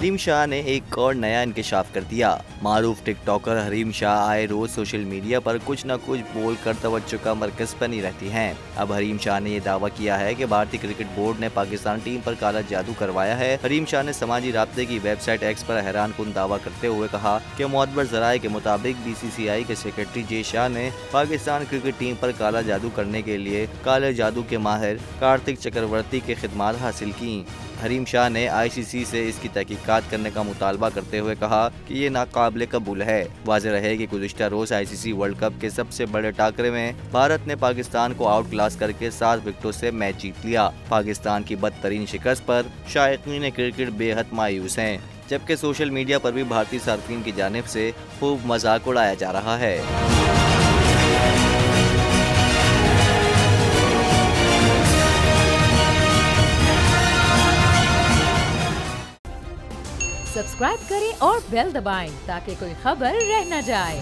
हरीम शाह ने एक और नया इंकशाफ कर दिया। मारूफ टिकटॉकर हरीम शाह आए रोज सोशल मीडिया पर कुछ न कुछ बोलकर तवज्जो का मरकज बनी रहती हैं। अब हरीम शाह ने ये दावा किया है कि भारतीय क्रिकेट बोर्ड ने पाकिस्तान टीम पर काला जादू करवाया है। हरीम शाह ने समाजी राब्ते की वेबसाइट एक्स पर हैरानकुन दावा करते हुए कहा कि मोतबर ज़राए के मुताबिक BCCI के सेक्रेटरी जे शाह ने पाकिस्तान क्रिकेट टीम पर काला जादू करने के लिए काले जादू के माहिर कार्तिक चक्रवर्ती के खिदमात हासिल की। हरीम शाह ने ICC से इसकी तहकीकात करने का मुतालबा करते हुए कहा कि ये नाकाबिले कबूल है। वाज़ेह रहे कि गुज़िश्ता रोज़ ICC वर्ल्ड कप के सबसे बड़े टाकरे में भारत ने पाकिस्तान को आउट क्लास करके 7 विकेटों से मैच जीत लिया। पाकिस्तान की बदतरीन शिकस्त पर शायकीन क्रिकेट बेहद मायूस हैं, जबकि सोशल मीडिया पर भी भारतीय सार्फिन की जानिब से खूब मजाक उड़ाया जा रहा है। सब्सक्राइब करें और बेल दबाएं ताकि कोई खबर रह न जाए।